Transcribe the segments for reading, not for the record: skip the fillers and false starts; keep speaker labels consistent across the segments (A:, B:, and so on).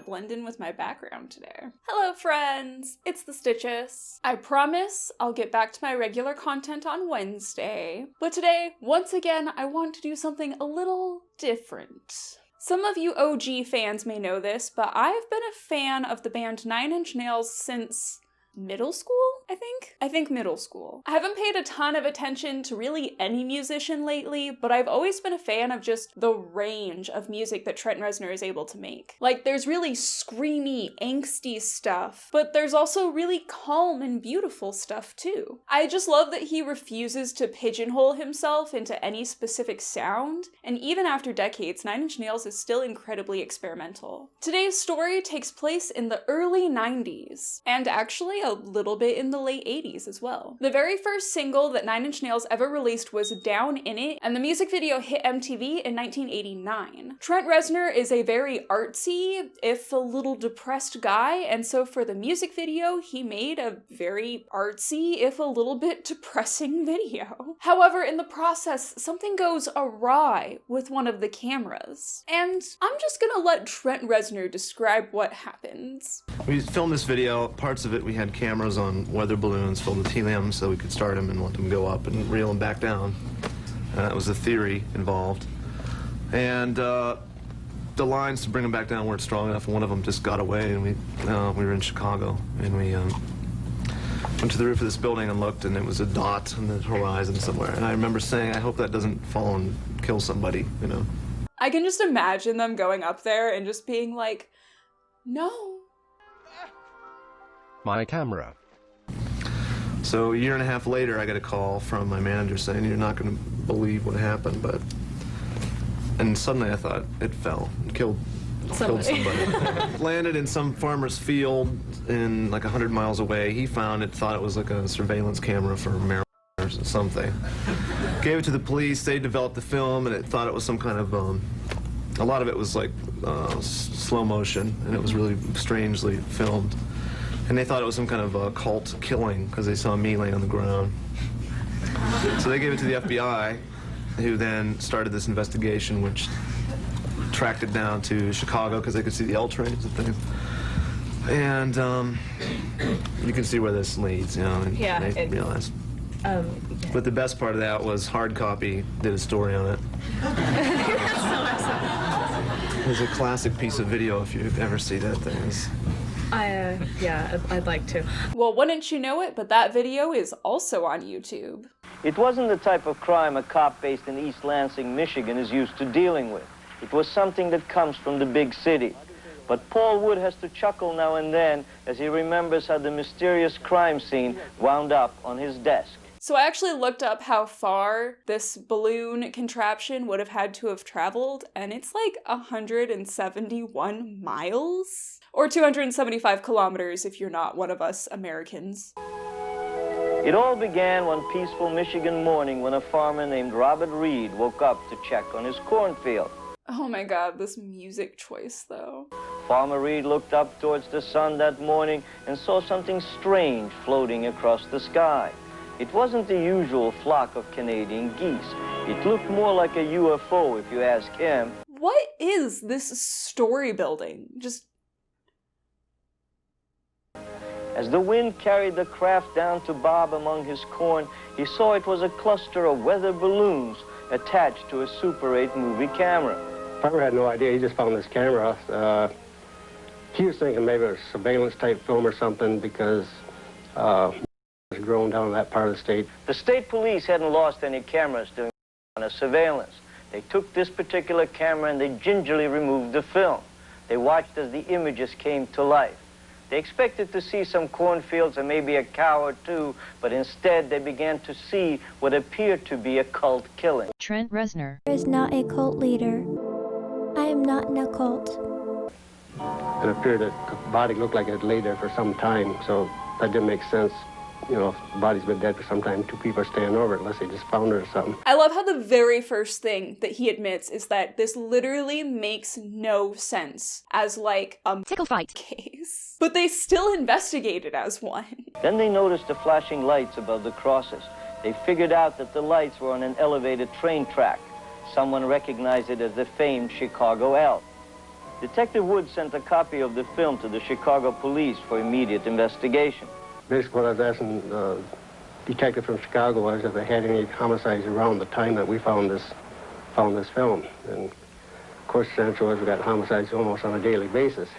A: Blend in with my background today. Hello friends, it's the Stitches. I promise I'll get back to my regular content on Wednesday, but today, once again, I want to do something a little different. Some of you OG fans may know this, but I've been a fan of the band 9 Inch Nails since middle school, I think middle school. I haven't paid a ton of attention to really any musician lately, but I've always been a fan of just the range of music that Trent Reznor is able to make. Like, there's really screamy, angsty stuff, but there's also really calm and beautiful stuff too. I just love that he refuses to pigeonhole himself into any specific sound, and even after decades, 9 Inch Nails is still incredibly experimental. Today's story takes place in the early 90s, and actually a little bit in the late 80s as well. The very first single that 9 Inch Nails ever released was Down In It, and the music video hit MTV in 1989. Trent Reznor is a very artsy, if a little depressed guy, and so for the music video, he made a very artsy, if a little bit depressing video. However, in the process, something goes awry with one of the cameras. And I'm just gonna let Trent Reznor describe what happens.
B: We filmed this video, parts of it we had cameras on weather balloons filled with helium so we could start them and let them go up and reel them back down. That was the theory involved. And the lines to bring them back down weren't strong enough, and one of them just got away, and we were in Chicago, and we went to the roof of this building and looked, and it was a dot on the horizon somewhere. And I remember saying, I hope that doesn't fall and kill somebody, you know?
A: I can just imagine them going up there and just being like, no.
C: My camera.
B: So a year and a half later, I got a call from my manager saying, you're not going to believe what happened, but... And suddenly I thought, it fell. It killed somebody. Landed in some farmer's field in like 100 miles away. He found it, thought it was like a surveillance camera for marijuana or something. Gave it to the police, they developed the film, and it thought it was some kind of... a lot of it was like slow motion, and it was really strangely filmed. And they thought it was some kind of a cult killing because they saw me laying on the ground. So they gave it to the FBI, who then started this investigation, which tracked it down to Chicago because they could see the L trains and things. And you can see where this leads, you know, and they realized. Yeah. But the best part of that was Hard Copy did a story on it. It's a classic piece of video if you ever see that thing.
D: Yeah, I'd like to.
A: Well, wouldn't you know it, but that video is also on YouTube.
E: It wasn't the type of crime a cop based in East Lansing, Michigan is used to dealing with. It was something that comes from the big city. But Paul Wood has to chuckle now and then as he remembers how the mysterious crime scene wound up on his desk.
A: So I actually looked up how far this balloon contraption would have had to have traveled, and it's like 171 miles? Or 275 kilometers if you're not one of us Americans.
E: It all began one peaceful Michigan morning when a farmer named Robert Reed woke up to check on his cornfield.
A: Oh my god, this music choice though.
E: Farmer Reed looked up towards the sun that morning and saw something strange floating across the sky. It wasn't the usual flock of Canadian geese. It looked more like a UFO if you ask him.
A: What is this story building? Just...
E: As the wind carried the craft down to Bob among his corn, he saw it was a cluster of weather balloons attached to a Super 8 movie camera.
F: Farmer had no idea. He just found this camera. He was thinking maybe it was a surveillance-type film or something because it was grown down in that part of the state.
E: The state police hadn't lost any cameras during a surveillance. They took this particular camera and they gingerly removed the film. They watched as the images came to life. They expected to see some cornfields and maybe a cow or two, but instead they began to see what appeared to be a cult killing.
G: Trent Reznor
H: is not a cult leader. I am not in a cult.
F: It appeared that the body looked like it had laid there for some time, so that didn't make sense. you know, if the body's been dead for some time, 2 people are staying over it unless they just found it or something.
A: I love how the very first thing that he admits is that this literally makes no sense as like a
C: Tickle fight
A: case. But they still investigate it as one.
E: Then they noticed the flashing lights above the crosses. They figured out that the lights were on an elevated train track. Someone recognized it as the famed Chicago L. Detective Wood sent a copy of the film to the Chicago police for immediate investigation.
F: Basically, what I was asking the detective from Chicago was if they had any homicides around the time that we found this film. And of course, the answer was we got homicides almost on a daily basis.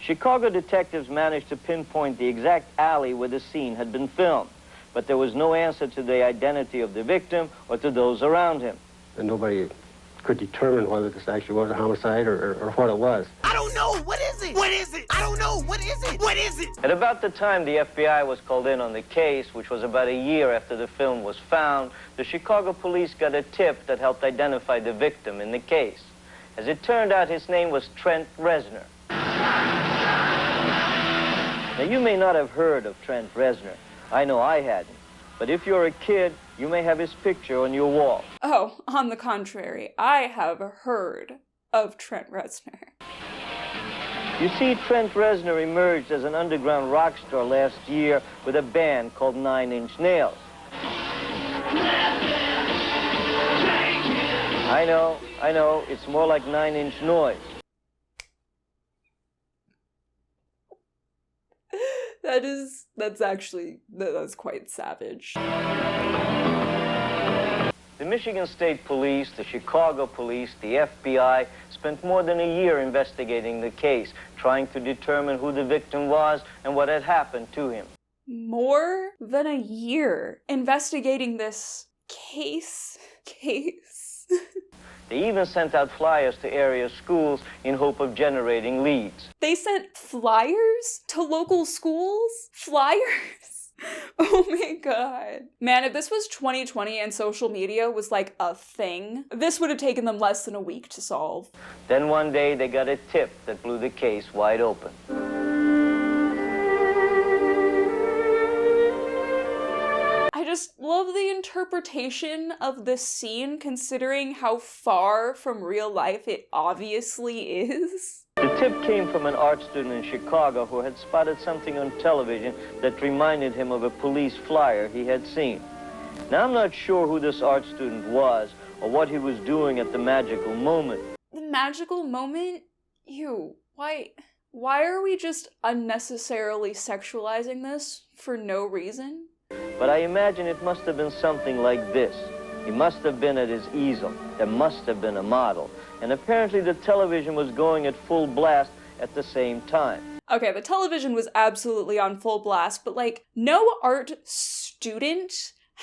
E: Chicago detectives managed to pinpoint the exact alley where the scene had been filmed, but there was no answer to the identity of the victim or to those around him.
F: And nobody could determine whether this actually was a homicide or what it was.
G: I don't know. What is it? What is it? I don't know. What is it? What is it?
E: At about the time the FBI was called in on the case, which was about a year after the film was found, the Chicago police got a tip that helped identify the victim in the case. As it turned out, his name was Trent Reznor. Now, you may not have heard of Trent Reznor. I know I hadn't. But if you're a kid, you may have his picture on your wall.
A: Oh, on the contrary, I have heard of Trent Reznor.
E: You see, Trent Reznor emerged as an underground rock star last year with a band called 9 Inch Nails. I know, it's more like 9 Inch Noise.
A: That's quite savage.
E: The Michigan State Police, the Chicago Police, the FBI spent more than a year investigating the case, trying to determine who the victim was and what had happened to him.
A: More than a year investigating this case?
E: They even sent out flyers to area schools in hope of generating leads.
A: They sent flyers to local schools? Flyers? Oh my god. Man, if this was 2020 and social media was like a thing, this would have taken them less than a week to solve.
E: Then one day they got a tip that blew the case wide open.
A: I just love the interpretation of this scene considering how far from real life it obviously is.
E: The tip came from an art student in Chicago who had spotted something on television that reminded him of a police flyer he had seen. Now, I'm not sure who this art student was or what he was doing at the magical moment.
A: The magical moment? Ew, why are we just unnecessarily sexualizing this for no reason?
E: But I imagine it must have been something like this. He must have been at his easel. There must have been a model. And apparently the television was going at full blast at the same time.
A: Okay, the television was absolutely on full blast, but like, no art student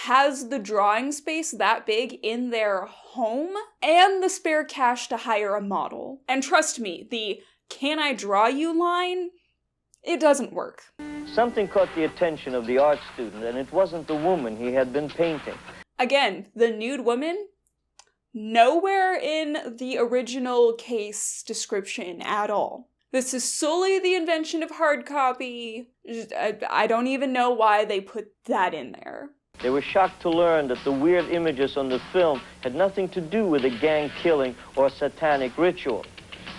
A: has the drawing space that big in their home and the spare cash to hire a model. And trust me, the "can I draw you" line, it doesn't work.
E: Something caught the attention of the art student, and it wasn't the woman he had been painting.
A: Again, the nude woman, nowhere in the original case description at all. This is solely the invention of hard copy. I don't even know why they put that in there.
E: They were shocked to learn that the weird images on the film had nothing to do with a gang killing or satanic ritual,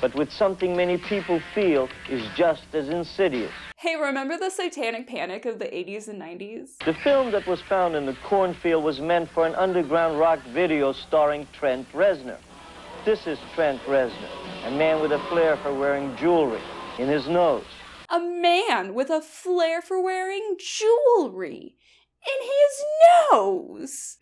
E: but with something many people feel is just as insidious.
A: Hey, remember the satanic panic of the 80s and 90s?
E: The film that was found in the cornfield was meant for an underground rock video starring Trent Reznor. This is Trent Reznor, a man with a flair for wearing jewelry in his nose.
A: A man with a flair for wearing jewelry in his nose!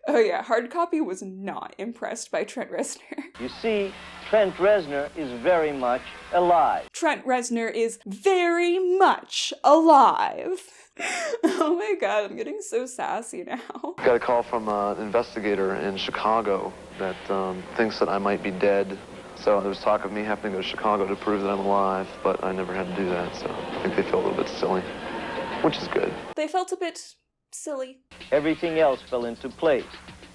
A: Oh yeah, hard copy was not impressed by Trent Reznor.
E: You see, Trent Reznor is very much alive.
A: Trent Reznor is very much alive. Oh my god, I'm getting so sassy now.
B: Got a call from an investigator in Chicago that thinks that I might be dead. So there was talk of me having to go to Chicago to prove that I'm alive, but I never had to do that, so I think they felt a little bit silly, which is good.
A: They felt a bit silly.
E: Everything else fell into place.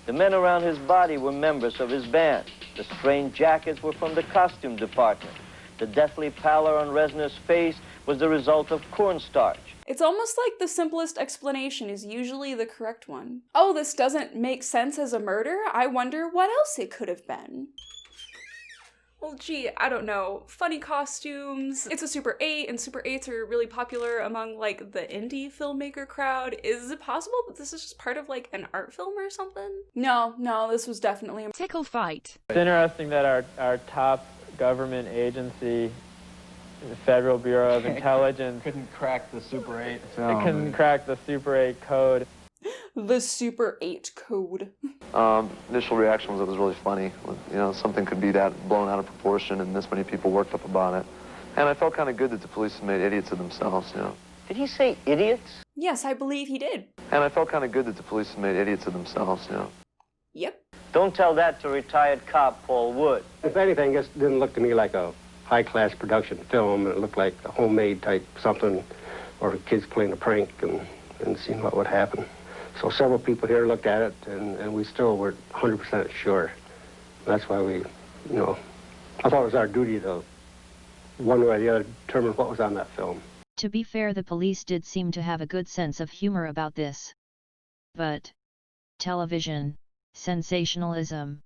E: The men around his body were members of his band. The strange jackets were from the costume department. The deathly pallor on Reznor's face was the result of cornstarch.
A: It's almost like the simplest explanation is usually the correct one. Oh, this doesn't make sense as a murder? I wonder what else it could have been. Well, gee, I don't know. Funny costumes. It's a Super 8, and Super 8s are really popular among, like, the indie filmmaker crowd. Is it possible that this is just part of, like, an art film or something? No, this was definitely a
C: tickle fight.
I: It's interesting that our top government agency, the Federal Bureau of Intelligence,
J: couldn't crack the Super 8
I: it
J: film.
I: couldn't crack the Super 8 code.
A: The Super 8 code.
B: Initial reaction was it was really funny. You know, something could be that blown out of proportion and this many people worked up about it. And I felt kind of good that the police had made idiots of themselves, you know.
E: Did he say idiots?
A: Yes, I believe he did.
B: And I felt kind of good that the police had made idiots of themselves, you know.
A: Yep.
E: Don't tell that to retired cop Paul Wood.
F: If anything, it didn't look to me like a high-class production film. It looked like a homemade type something, or kids playing a prank and seeing what would happen. So several people here looked at it, and we still weren't 100% sure. That's why we, you know, I thought it was our duty to, one way or the other, determine what was on that film.
C: To be fair, the police did seem to have a good sense of humor about this. But television, sensationalism.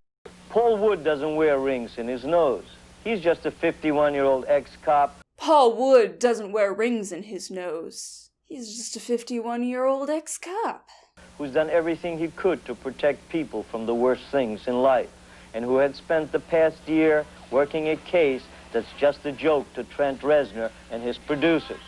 E: Paul Wood doesn't wear rings in his nose. He's just a 51-year-old ex-cop.
A: Paul Wood doesn't wear rings in his nose. He's just a 51-year-old ex-cop.
E: Who's done everything he could to protect people from the worst things in life, and who had spent the past year working a case that's just a joke to Trent Reznor and his producers.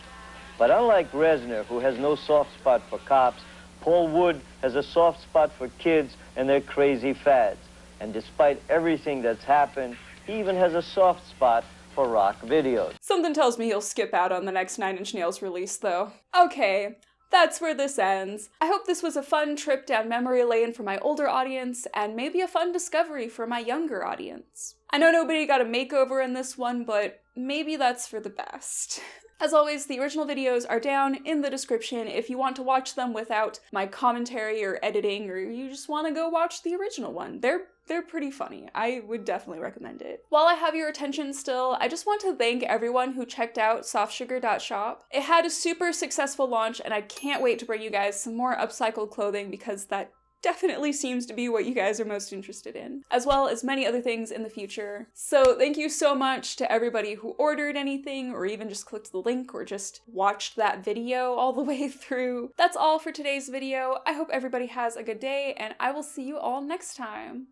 E: But unlike Reznor, who has no soft spot for cops, Paul Wood has a soft spot for kids and their crazy fads. And despite everything that's happened, he even has a soft spot for rock videos.
A: Something tells me he'll skip out on the next 9 Inch Nails release, though. Okay. That's where this ends. I hope this was a fun trip down memory lane for my older audience, and maybe a fun discovery for my younger audience. I know nobody got a makeover in this one, but maybe that's for the best. As always, the original videos are down in the description if you want to watch them without my commentary or editing, or you just want to go watch the original one. They're pretty funny. I would definitely recommend it. While I have your attention still, I just want to thank everyone who checked out softsugar.shop. It had a super successful launch, and I can't wait to bring you guys some more upcycled clothing because that definitely seems to be what you guys are most interested in, as well as many other things in the future. So thank you so much to everybody who ordered anything, or even just clicked the link, or just watched that video all the way through. That's all for today's video. I hope everybody has a good day, and I will see you all next time.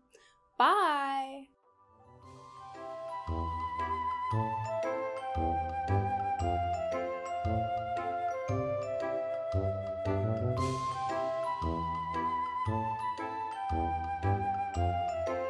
A: Bye!